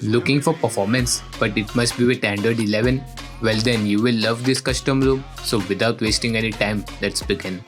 Looking for performance, but it must be with Android 11? Well then you will love this custom ROM. So without wasting any time, let's begin.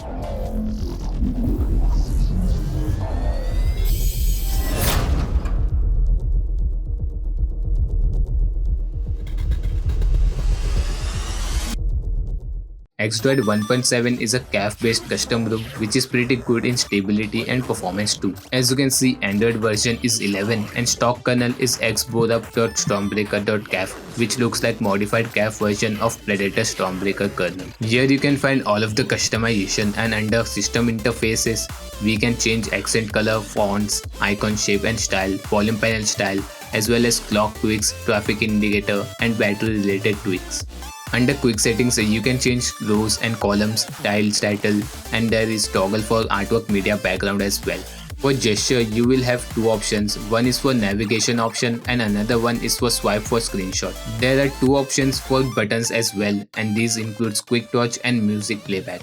Xdroid 1.7 is a CAF-based custom ROM which is pretty good in stability and performance too. As you can see, Android version is 11 and stock kernel is xborup.stormbreaker.caf, which looks like modified CAF version of Predator Stormbreaker kernel. Here you can find all of the customization, and under system interfaces, we can change accent color, fonts, icon shape and style, volume panel style, as well as clock tweaks, traffic indicator and battery related tweaks. Under quick settings, you can change rows and columns, tiles, title, and there is toggle for artwork media background as well. For gesture, you will have two options. One is for navigation option and another one is for swipe for screenshot. There are two options for buttons as well, and these includes quick touch and music playback.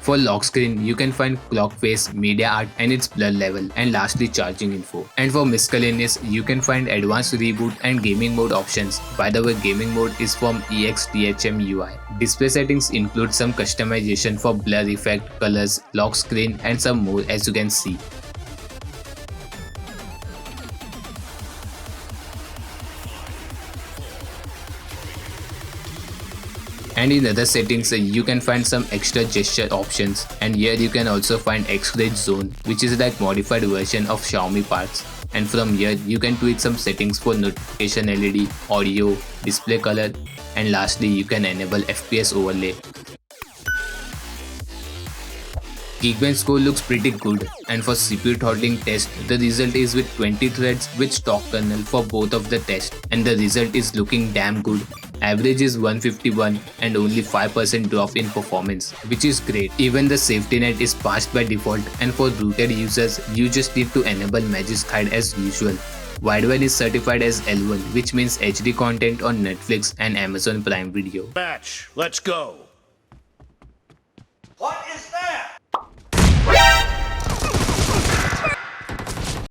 For lock screen, you can find clock face, media art and its blur level, and lastly charging info. And for miscellaneous, you can find advanced reboot and gaming mode options. By the way, gaming mode is from EXTHM UI. Display settings include some customization for blur effect, colors, lock screen and some more, as you can see. And in other settings, you can find some extra gesture options, and here you can also find X-Ray Zone, which is like modified version of Xiaomi parts. And from here you can tweak some settings for notification LED, audio, display color, and lastly you can enable FPS overlay. Geekbench score looks pretty good, and for CPU throttling test, the result is with 20 threads with stock kernel for both of the tests, and the result is looking damn good. Average is 151 and only 5% drop in performance, which is great. Even the safety net is passed by default, and for rooted users, you just need to enable Magisk Hide as usual. Widevine is certified as L1, which means HD content on Netflix and Amazon Prime Video. Match, let's go. What is that?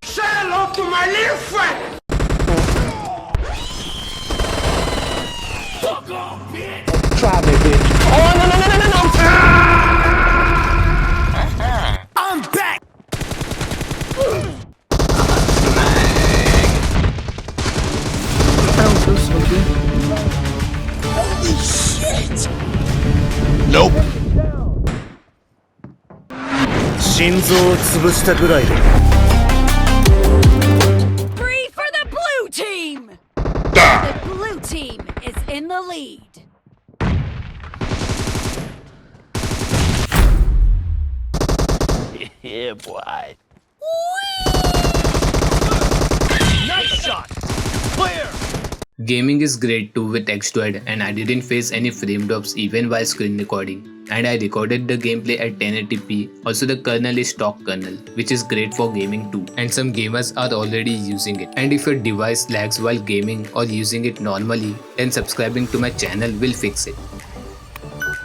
Say hello to my little friend. Fuck off, bitch. Try me, bitch. Oh, no. I'm back. Holy shit. Nope. 心臓を潰したぐらいで Free for the blue team! The blue team is in the lead. Yeah, boy. Nice shot. Clear. Gaming is great too with Xdroid, and I didn't face any frame drops even while screen recording. And I recorded the gameplay at 1080p. Also the kernel is stock kernel, which is great for gaming too, and some gamers are already using it. And if your device lags while gaming or using it normally, then subscribing to my channel will fix it.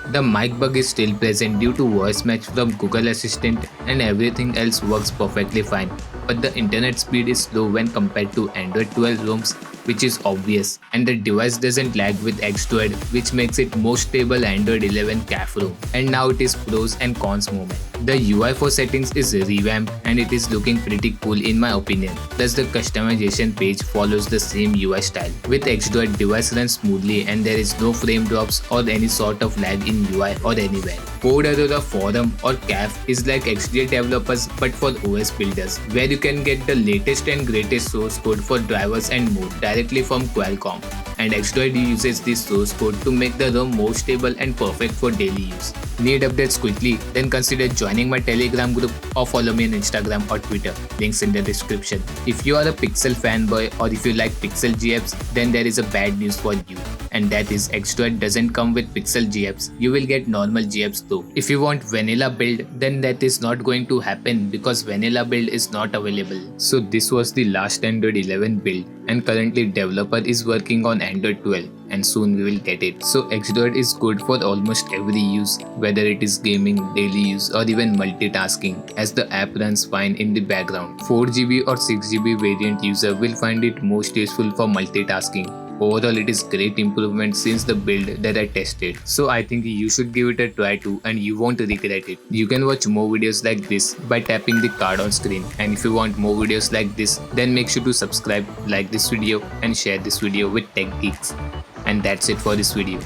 The mic bug is still present due to voice match from Google Assistant, and everything else works perfectly fine. But the internet speed is slow when compared to Android 12 ROMs, which is obvious, and the device doesn't lag with Xdroid, which makes it most stable Android 11 CAF ROM. And now it is pros and cons moment. The UI for settings is revamped and it is looking pretty cool in my opinion. Plus the customization page follows the same UI style. With Xdroid, device runs smoothly and there is no frame drops or any sort of lag in UI or anywhere. Code Aurora Forum or CAF is like XDA developers but for OS builders, where you can get the latest and greatest source code for drivers and more directly from Qualcomm. And Xdroid uses this source code to make the ROM more stable and perfect for daily use. Need updates quickly? Then consider joining my Telegram group or follow me on Instagram or Twitter. Links in the description. If you are a Pixel fanboy or if you like Pixel GFs, then there is a bad news for you. And that is Xdroid doesn't come with Pixel GFs. You will get normal GFs though. If you want vanilla build, then that is not going to happen because vanilla build is not available. So this was the last Android 11 build, and currently developer is working on Android 12. and soon we will get it. So Xdroid is good for almost every use, whether it is gaming, daily use or even multitasking, as the app runs fine in the background. 4GB or 6GB variant user will find it most useful for multitasking. Overall, it is great improvement since the build that I tested. So I think you should give it a try too and you won't regret it. You can watch more videos like this by tapping the card on screen. And if you want more videos like this, then make sure to subscribe, like this video and share this video with tech geeks. And that's it for this video.